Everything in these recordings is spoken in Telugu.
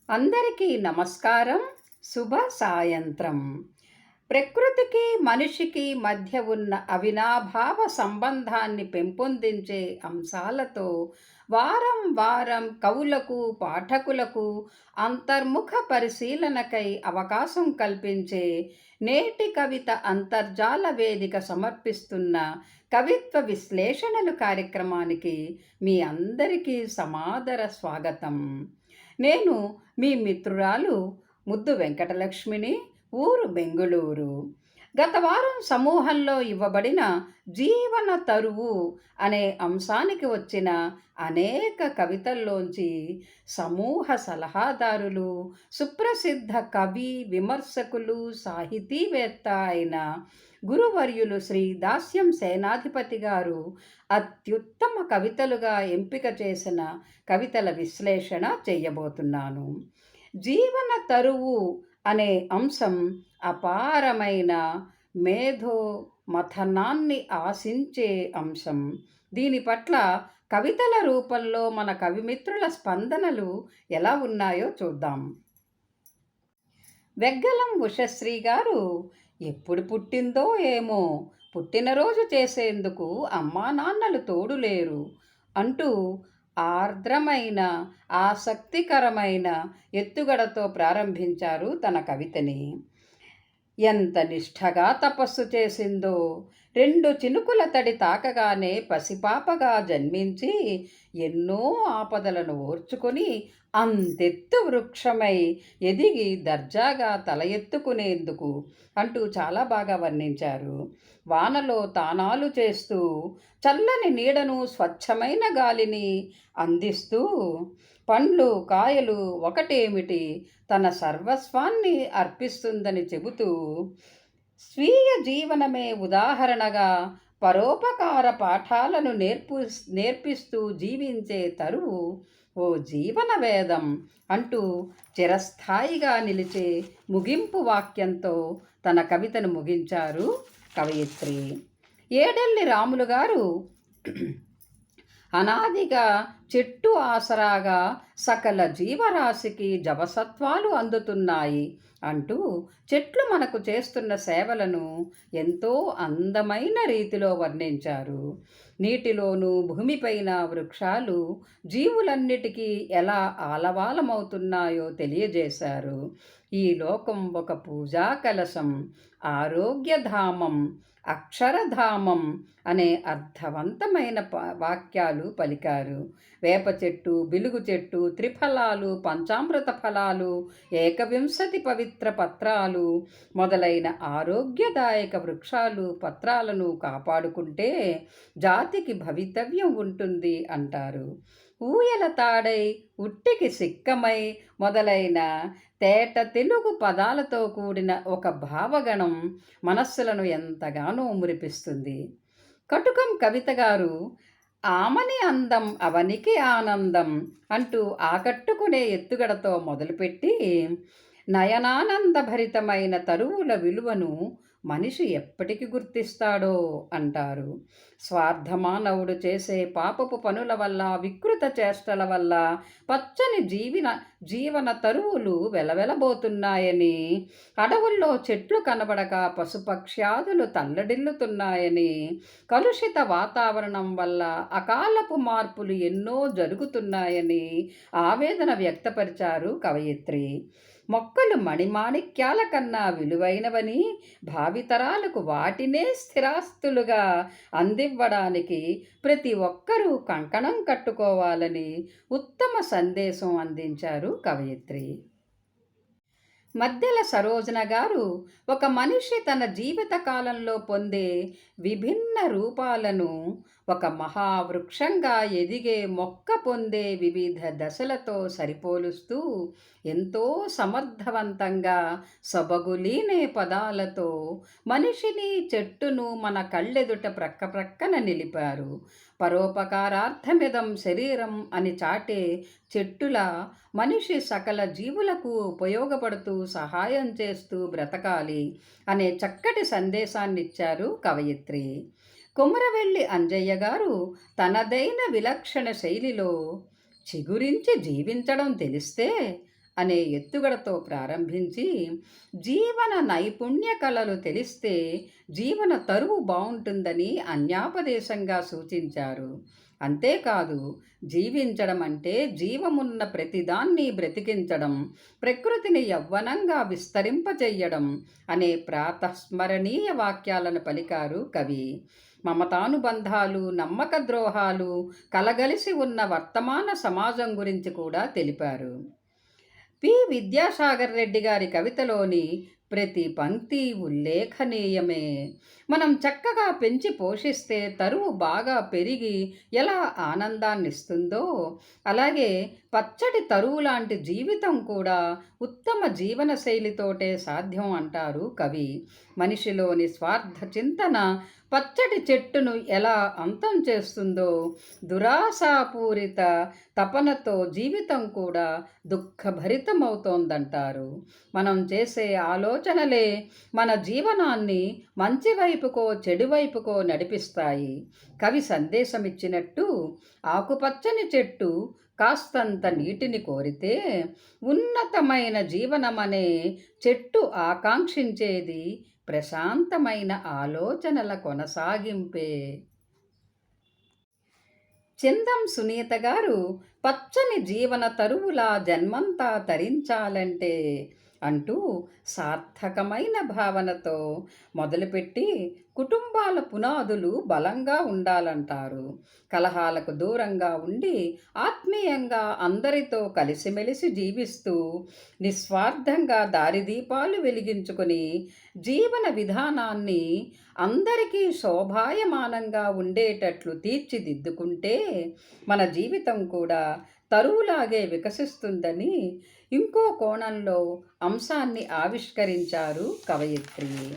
అందరికీ నమస్కారం. శుభ సాయంత్రం. ప్రకృతికి మనిషికి మధ్య ఉన్న అవినాభావ సంబంధాన్ని పెంపొందించే అంశాలతో వారం వారం కవులకు పాఠకులకు అంతర్ముఖ పరిశీలనకై అవకాశం కల్పించే నేటి కవిత అంతర్జాల వేదిక సమర్పిస్తున్న కవిత్వ విశ్లేషణలు కార్యక్రమానికి మీ అందరికీ సమాదర స్వాగతం. నేను మీ మిత్రురాలు ముద్దు వెంకటలక్ష్మిని, ఊరు బెంగుళూరు. గత వారం సమూహంలో ఇవ్వబడిన జీవన తరువు అనే అంశానికి వచ్చిన అనేక కవితల్లోంచి సమూహ సలహాదారులు, సుప్రసిద్ధ కవి, విమర్శకులు, సాహితీవేత్త అయిన గురువర్యులు శ్రీ దాస్యం సేనాధిపతి గారు అత్యుత్తమ కవితలుగా ఎంపిక చేసిన కవితల విశ్లేషణ చేయబోతున్నాను. జీవన తరువు అనే అంశం అపారమైన మేధో మథనాన్ని ఆశించే అంశం. దీని పట్ల కవితల రూపంలో మన కవిమిత్రుల స్పందనలు ఎలా ఉన్నాయో చూద్దాం. వెగ్గలం ఉషశ్రీ గారు ఎప్పుడు పుట్టిందో ఏమో, పుట్టినరోజు చేసేందుకు అమ్మా నాన్నలు తోడు లేరు అంటూ ఆర్ద్రమైన ఆసక్తికరమైన ఎత్తుగడతో ప్రారంభించారు తన కవితని. ఎంత నిష్ఠగా తపస్సు చేసిందో, 2 చినుకుల తడి తాకగానే పసిపాపగా జన్మించి ఎన్నో ఆపదలను ఓర్చుకొని అంతెత్తు వృక్షమై ఎదిగి దర్జాగా తల ఎత్తుకునేందుకు అంటూ చాలా బాగా వర్ణించారు. వానలో తానాలు చేస్తూ చల్లని నీడను, స్వచ్ఛమైన గాలిని అందిస్తూ పండ్లు కాయలు ఒకటేమిటి తన సర్వస్వాన్ని అర్పిస్తుందని చెబుతూ స్వీయ జీవనమే ఉదాహరణగా పరోపకార పాఠాలను నేర్పిస్తూ జీవించే తరువు ఓ జీవన వేదం అంటూ చిరస్థాయిగా నిలిచే ముగింపు వాక్యంతో తన కవితను ముగించారు కవయిత్రి. ఏడెల్లి రాములు గారు అనాదిగా చెట్టు ఆసరాగా సకల జీవరాశికి జవసత్వాలు అందుతున్నాయి అంటూ చెట్లు మనకు చేస్తున్న సేవలను ఎంతో అందమైన రీతిలో వర్ణించారు. నీటిలోనూ భూమిపైన వృక్షాలు జీవులన్నిటికీ ఎలా ఆలవాలమవుతున్నాయో తెలియజేశారు. ఈ లోకం ఒక పూజా కలశం, ఆరోగ్యధామం, అక్షరధామం అనే అర్థవంతమైన వాక్యాలు పలికారు. వేప చెట్టు, బిలుగు చెట్టు, త్రిఫలాలు, పంచామృత ఫలాలు, ఏకవింశతి పవిత్ర పత్రాలు మొదలైన ఆరోగ్యదాయక వృక్షాలు పత్రాలను కాపాడుకుంటే జాతికి భవితవ్యం ఉంటుంది అంటారు. ఊయల తాడై ఉట్టికి సిక్కమై మొదలైన తేట తెలుగు పదాలతో కూడిన ఒక భావగణం మనస్సులను ఎంతగానో మురిపిస్తుంది. కటుకం కవిత గారు ఆమని అందం అవనికి ఆనందం అంటూ ఆకట్టుకునే ఎత్తుగడతో మొదలుపెట్టి నయనానందభరితమైన తరువుల విలువను మనిషి ఎప్పటికి గుర్తిస్తాడో అంటారు. స్వార్థమానవుడు చేసే పాపపు పనుల వల్ల, వికృత చేష్టల వల్ల పచ్చని జీవన తరువులు వెలవెలబోతున్నాయని, అడవుల్లో చెట్లు కనబడక పశుపక్ష్యాదులు తల్లడిల్లుతున్నాయని, కలుషిత వాతావరణం వల్ల అకాలపు మార్పులు ఎన్నో జరుగుతున్నాయని ఆవేదన వ్యక్తపరిచారు కవయిత్రి. మొక్కలు మణిమాణిక్యాల కన్నా విలువైనవని, భావితరాలకు వాటినే స్థిరాస్తులుగా అందివ్వడానికి ప్రతి ఒక్కరూ కంకణం కట్టుకోవాలని ఉత్తమ సందేశం అందించారు కవయిత్రి. మద్దెల సరోజన గారు ఒక మనిషి తన జీవిత కాలంలో పొందే విభిన్న రూపాలను ఒక మహావృక్షంగా ఎదిగే మొక్క పొందే వివిధ దశలతో సరిపోలుస్తూ ఎంతో సమర్థవంతంగా సొబగులీనే పదాలతో మనిషిని, చెట్టును మన కళ్ళెదుట ప్రక్కన నిలిపారు. పరోపకారార్థమిదం శరీరం అని చాటే చెట్టుల మనిషి సకల జీవులకు ఉపయోగపడుతూ సహాయం చేస్తూ బ్రతకాలి అనే చక్కటి సందేశాన్నిచ్చారు కవయిత్రి. కుమరవెల్లి అంజయ్య గారు తనదైన విలక్షణ శైలిలో చిగురించి జీవించడం తెలిస్తే అనే ఎత్తుగడతో ప్రారంభించి జీవన నైపుణ్య కళలు తెలిస్తే జీవన తరువు బావుంటుందని అన్యాపదేశంగా సూచించారు. అంతేకాదు, జీవించడం అంటే జీవమున్న ప్రతిదాన్ని బ్రతికించడం, ప్రకృతిని యవ్వనంగా విస్తరింపజెయ్యడం అనే ప్రాతస్మరణీయ వాక్యాలను పలికారు కవి. మమతానుబంధాలు, నమ్మక ద్రోహాలు కలగలిసి ఉన్న వర్తమాన సమాజం గురించి కూడా తెలిపారు. విద్యాసాగర్ రెడ్డి గారి కవితలోని ప్రతి పంక్తి ఉల్లేఖనీయమే. మనం చక్కగా పెంచి పోషిస్తే తరువు బాగా పెరిగి ఎలా ఆనందాన్నిస్తుందో, అలాగే పచ్చడి తరువు లాంటి జీవితం కూడా ఉత్తమ జీవన శైలితోటే సాధ్యం అంటారు కవి. మనిషిలోని స్వార్థ చింతన పచ్చడి చెట్టును ఎలా అంతం చేస్తుందో, దురాశాపూరిత తపనతో జీవితం కూడా దుఃఖభరితమవుతోందంటారు. మనం చేసే ఆలోచనలే మన జీవనాన్ని మంచి వైపుకో చెడు వైపుకో నడిపిస్తాయి. కవి సందేశమిచ్చినట్టు ఆకుపచ్చని చెట్టు కాస్తంత నీటిని కోరితే ఉన్నతమైన జీవనమనే చెట్టు ఆకాంక్షించేది ప్రశాంతమైన ఆలోచనల కొనసాగింపే. చిందం సునీత గారు పచ్చని జీవన తరువులా జన్మంతా తరించాలంటే అంటూ సార్థకమైన భావనతో మొదలుపెట్టి కుటుంబాల పునాదులు బలంగా ఉండాలంటారు. కలహాలకు దూరంగా ఉండి ఆత్మీయంగా అందరితో కలిసిమెలిసి జీవిస్తూ నిస్వార్థంగా దారిదీపాలు వెలిగించుకొని జీవన విధానాన్ని అందరికీ శోభాయమానంగా ఉండేటట్లు తీర్చిదిద్దుకుంటే మన జీవితం కూడా తరువులాగే వికసిస్తుందని ఇంకో కోణంలో అంశాన్ని ఆవిష్కరించారు కవయిత్రి.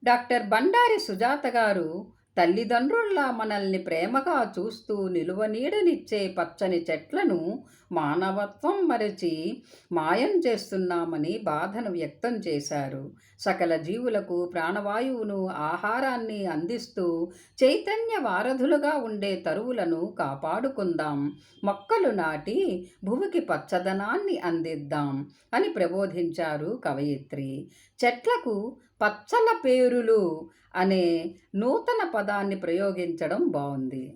డాక్టర్ బండారి సుజాత గారు తల్లిదండ్రుల్లా మనల్ని ప్రేమగా చూస్తూ నిలువనీడనిచ్చే పచ్చని చెట్లను మానవత్వం మరచి మాయం చేస్తున్నామని బాధను వ్యక్తం చేశారు. సకల జీవులకు ప్రాణవాయువును, ఆహారాన్ని అందిస్తూ చైతన్య వారధులుగా ఉండే తరువులను కాపాడుకుందాం, మొక్కలు నాటి భూమికి పచ్చదనాన్ని అందిద్దాం అని ప్రబోధించారు కవయిత్రి. చెట్లకు పచ్చల పేరులు అనే నూతన పదాన్ని ప్రయోగించడం బాగుంది.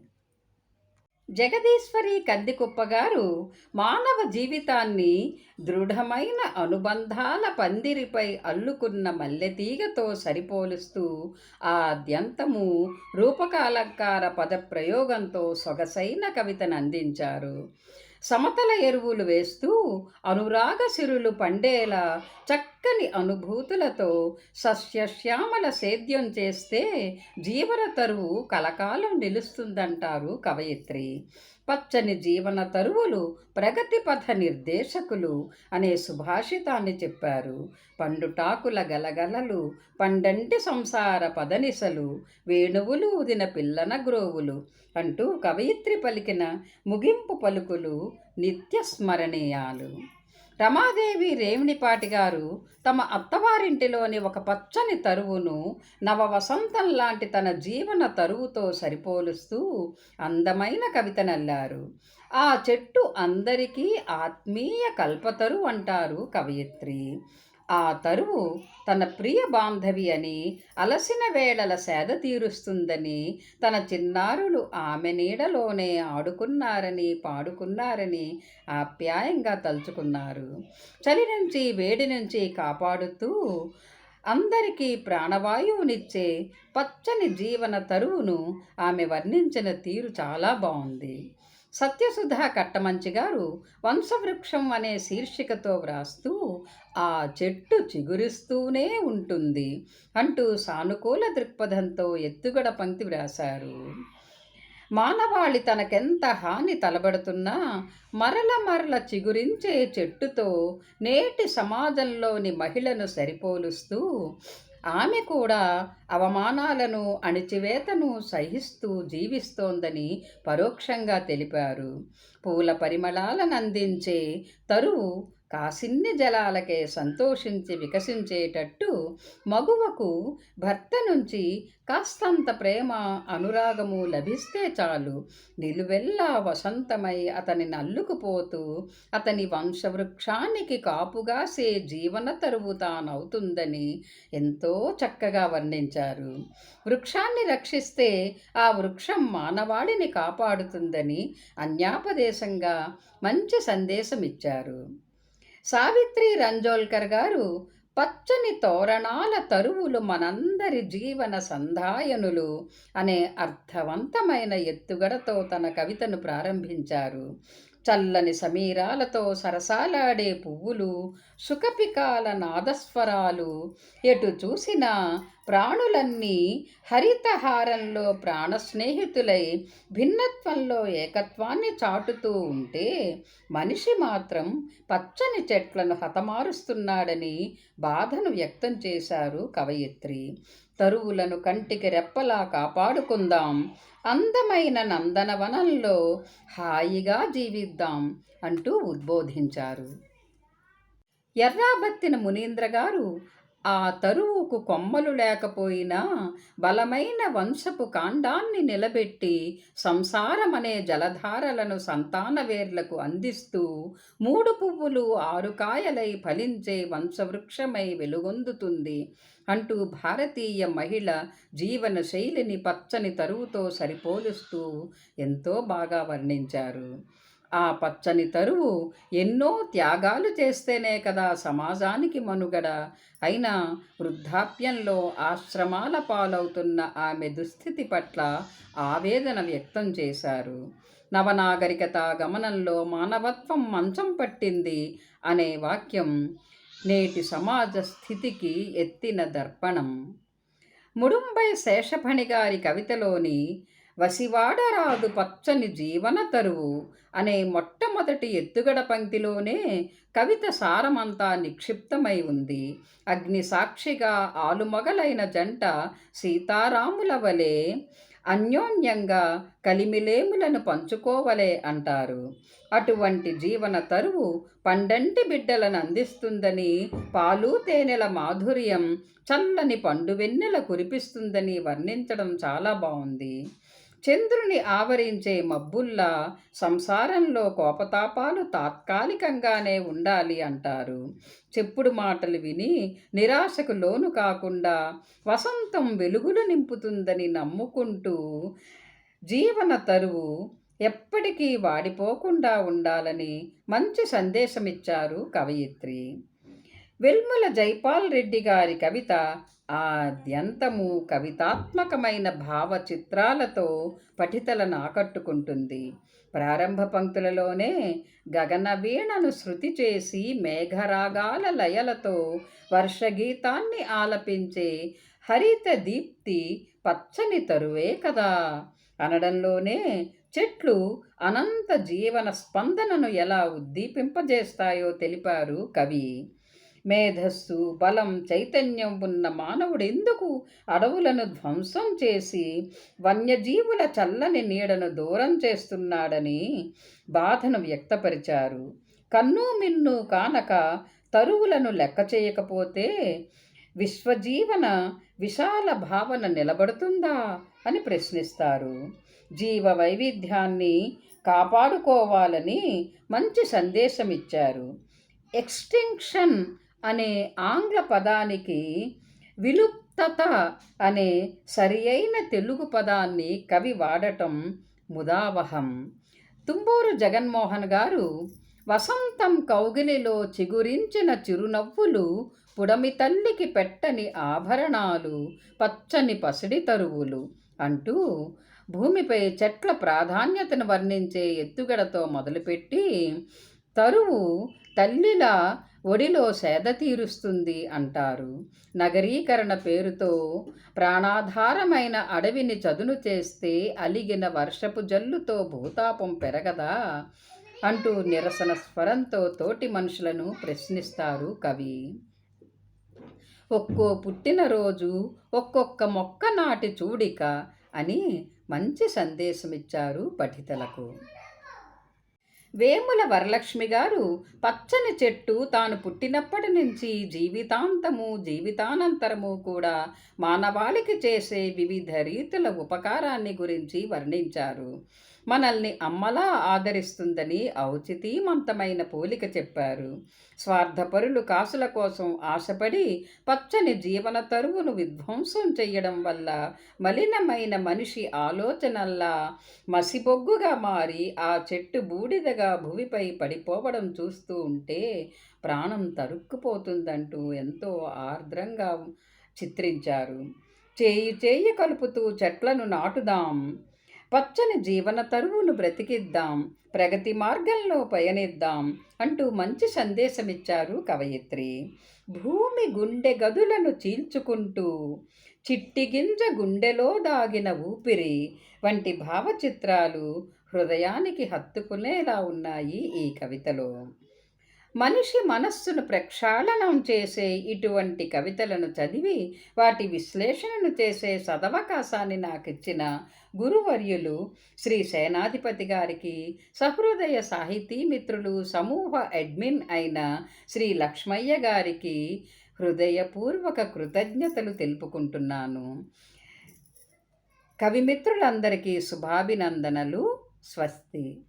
జగదీశ్వరి కందికుప్ప గారు మానవ జీవితాన్ని దృఢమైన అనుబంధాల పందిరిపై అల్లుకున్న మల్లెతీగతో సరిపోలుస్తూ ఆద్యంతము రూపకాలంకార పదప్రయోగంతో సొగసైన కవితను అందించారు. సమతల ఎరువులు వేస్తూ అనురాగ సిరులు పండేలా చక్కని అనుభూతులతో సస్యశ్యామల సేద్యం చేస్తే జీవన తరువు కలకాలం నిలుస్తుందంటారు కవయిత్రి. పచ్చని జీవన తరువులు ప్రగతిపథ నిర్దేశకులు అనే సుభాషితాన్ని చెప్పారు. పండుటాకుల గలగలలు, పండంటి సంసార పదనిసలు, వేణువులు ఉదిన పిల్లన గ్రోవులు అంటూ కవయిత్రి పలికిన ముగింపు పలుకులు నిత్య స్మరణీయాలు. రమాదేవి రేవిణిపాటి గారు తమ అత్తవారింటిలోని ఒక పచ్చని తరువును నవవసంతం లాంటి తన జీవన తరువుతో సరిపోలుస్తూ అందమైన కవితనల్లారు. ఆ చెట్టు అందరికీ ఆత్మీయ కల్పతరు అంటారు కవయిత్రి. ఆ తరువు తన ప్రియ బాంధవి అని, అలసిన వేళల సేద తీరుస్తుందని, తన చిన్నారులు ఆమె నీడలోనే ఆడుకున్నారని, పాడుకున్నారని ఆప్యాయంగా తలుచుకున్నారు. చలి నుంచి, వేడి నుంచి కాపాడుతూ అందరికీ ప్రాణవాయువునిచ్చే పచ్చని జీవన తరువును ఆమె వర్ణించిన తీరు చాలా బాగుంది. సత్యసుధా కట్టమంచి గారు వంశవృక్షం అనే శీర్షికతో వ్రాస్తూ ఆ చెట్టు చిగురిస్తూనే ఉంటుంది అంటూ సానుకూల దృక్పథంతో ఎత్తుగడ పంక్తి వ్రాశారు. మానవాళి తనకెంత హాని తలబడుతున్నా మరల మరల చిగురించే చెట్టుతో నేటి సమాజంలోని మహిళను సరిపోలుస్తూ ఆమె కూడా అవమానాలను, అణిచివేతను సహిస్తూ జీవిస్తోందని పరోక్షంగా తెలిపారు. పూల పరిమళాలను అందించే తరువు కాసిన్ని జలాలకే సంతోషించి వికసించేటట్టు మగువకు భర్త నుంచి కాస్తంత ప్రేమ అనురాగము లభిస్తే చాలు, నిలువెల్లా వసంతమై అతనిని అల్లుకుపోతూ అతని వంశవృక్షానికి కాపుగాసే జీవన తరువు తానవుతుందని ఎంతో చక్కగా వర్ణించారు. వృక్షాన్ని రక్షిస్తే ఆ వృక్షం మానవాళిని కాపాడుతుందని అన్యాపదేశంగా మంచి సందేశం ఇచ్చారు. సావిత్రి రంజోల్కర్ గారు పచ్చని తోరణాల తరువులు మనందరి జీవన సంధాయనులు అనే అర్థవంతమైన ఎత్తుగడతో తన కవితను ప్రారంభించారు. చల్లని సమీరాలతో సరసాలాడే పువ్వులు, సుఖపికాల నాదస్వరాలు, ఎటు చూసినా ప్రాణులన్నీ హరితహారంలో ప్రాణస్నేహితులై భిన్నత్వంలో ఏకత్వాన్ని చాటుతూ ఉంటే, మనిషి మాత్రం పచ్చని చెట్లను హతమారుస్తున్నాడని బాధను వ్యక్తం చేశారు కవయిత్రి. తరువులను కంటికి రెప్పలా కాపాడుకుందాం, అందమైన నందనవనంలో హాయిగా జీవిద్దాం అంటూ ఉద్బోధించారు. ఎర్రాబత్తిన మునీంద్ర గారు ఆ తరువుకు కొమ్మలు లేకపోయినా బలమైన వంశపు కాండాన్ని నిలబెట్టి సంసారమనే జలధారలను సంతానవేర్లకు అందిస్తూ 3 పువ్వులు 6 కాయలై ఫలించే వంశవృక్షమై వెలుగొందుతుంది అంటూ భారతీయ మహిళ జీవన శైలిని పచ్చని తరువుతో సరిపోలుస్తూ ఎంతో బాగా వర్ణించారు. ఆ పచ్చని తరువు ఎన్నో త్యాగాలు చేస్తేనే కదా సమాజానికి మనుగడ. అయినా వృద్ధాప్యంలో ఆశ్రమాల పాలవుతున్న ఆమె దుస్థితి పట్ల ఆవేదన వ్యక్తం చేశారు. నవనాగరికత గమనంలో మానవత్వం మంచం పట్టింది అనే వాక్యం నేటి సమాజ స్థితికి ఎత్తిన దర్పణం. ముడుంబై శేషఫణి గారి కవితలోని వసివాడరాదు పచ్చని జీవన తరువు అనే మొట్టమొదటి ఎత్తుగడ పంక్తిలోనే కవిత సారమంతా నిక్షిప్తమై ఉంది. అగ్ని సాక్షిగా ఆలుమగలైన జంట సీతారాముల వలె అన్యోన్యంగా కలిమిలేములను పంచుకోవలే అంటారు. అటువంటి జీవన తరువు పండంటి బిడ్డలను అందిస్తుందని, పాలు తేనెల మాధుర్యం చల్లని పండు వెన్నెల కురిపిస్తుందని వర్ణించడం చాలా బాగుంది. చంద్రుని ఆవరించే మబ్బుల్లా సంసారంలో కోపతాపాలు తాత్కాలికంగానే ఉండాలి అంటారు. చెప్పుడు మాటలు విని నిరాశకు లోను కాకుండా వసంతం వెలుగులు నింపుతుందని నమ్ముకుంటూ జీవన తరువు ఎప్పటికీ వాడిపోకుండా ఉండాలని మంచి సందేశమిచ్చారు కవయిత్రి. వెల్ముల జైపాల్ రెడ్డి గారి కవిత ఆద్యంతము కవితాత్మకమైన భావ చిత్రాలతో పఠితలను ఆకట్టుకుంటుంది. ప్రారంభ పంక్తులలోనే గగన వీణను శృతి చేసి మేఘరాగాల లయలతో వర్షగీతాన్ని ఆలపించే హరిత దీప్తి పచ్చని తరువే కదా అనడంలోనే చెట్లు అనంత జీవన స్పందనను ఎలా ఉద్దీపింపజేస్తాయో తెలిపారు కవి. మేధస్సు, బలం, చైతన్యం ఉన్న మానవుడు ఎందుకు అడవులను ధ్వంసం చేసి వన్యజీవుల చల్లని నీడను దూరం చేస్తున్నాడని బాధను వ్యక్తపరిచారు. కన్ను మిన్ను కానక తరువులను లెక్క చేయకపోతే విశ్వజీవన విశాల భావన నిలబడుతుందా అని ప్రశ్నిస్తారు. జీవ వైవిధ్యాన్ని కాపాడుకోవాలని మంచి సందేశం ఇచ్చారు. ఎక్స్టింక్షన్ అనే ఆంగ్ల పదానికి విలుప్తత అనే సరియైన తెలుగు పదాన్ని కవి వాడటం ముదావహం. తుంబూరు జగన్మోహన్ గారు వసంతం కౌగిలిలో చిగురించిన చిరునవ్వులు, పుడమి తల్లికి పెట్టని ఆభరణాలు, పచ్చని పసిడి తరువులు అంటూ భూమిపై చెట్ల ప్రాధాన్యతను వర్ణించే ఎత్తుగడతో మొదలుపెట్టి తరువు తల్లిలా ఒడిలో సేద తీరుస్తుంది అంటారు. నగరీకరణ పేరుతో ప్రాణాధారమైన అడవిని చదును చేస్తే అలిగిన వర్షపు జల్లుతో భూతాపం పెరగదా అంటూ నిరసన స్వరంతో తోటి మనుషులను ప్రశ్నిస్తారు కవి. ఒక్కో పుట్టినరోజు ఒక్కొక్క మొక్క నాటి చూడిక అని మంచి సందేశమిచ్చారు పఠితలకు. వేముల వరలక్ష్మి గారు పచ్చని చెట్టు తాను పుట్టినప్పటి నుంచి జీవితానంతరము కూడా మానవాళికి చేసే వివిధ రీతుల ఉపకారాన్ని గురించి వర్ణించారు. మనల్ని అమ్మలా ఆదరిస్తుందని ఔచితీమంతమైన పోలిక చెప్పారు. స్వార్థపరులు కాసుల కోసం ఆశపడి పచ్చని జీవన తరువును విధ్వంసం చెయ్యడం వల్ల మలినమైన మనిషి ఆలోచనల్లా మసిబొగ్గుగా మారి ఆ చెట్టు బూడిదగా భూమిపై పడిపోవడం చూస్తూ ఉంటే ప్రాణం తరుక్కుపోతుందంటూ ఎంతో ఆర్ద్రంగా చిత్రించారు. చేయి చేయి కలుపుతూ చెట్లను నాటుదాం, పచ్చని జీవన తరువును బ్రతికిద్దాం, ప్రగతి మార్గంలో పయనిద్దాం అంటూ మంచి సందేశమిచ్చారు కవయిత్రి. భూమి గుండె గదులను చీల్చుకుంటూ చిట్టి గింజ గుండెలో దాగిన ఊపిరి వంటి భావచిత్రాలు హృదయానికి హత్తుకునేలా ఉన్నాయి ఈ కవితలో. మనిషి మనస్సును ప్రక్షాళనం చేసే ఇటువంటి కవితలను చదివి వాటి విశ్లేషణను చేసే సదవకాశాన్ని నాకిచ్చిన గురువర్యులు శ్రీ సేనాధిపతి గారికి, సహృదయ సాహితీ మిత్రులు సమూహ అడ్మిన్ అయిన శ్రీ లక్ష్మయ్య గారికి హృదయపూర్వక కృతజ్ఞతలు తెలుపుకుంటున్నాను. కవిమిత్రులందరికీ శుభాభినందనలు. స్వస్తి.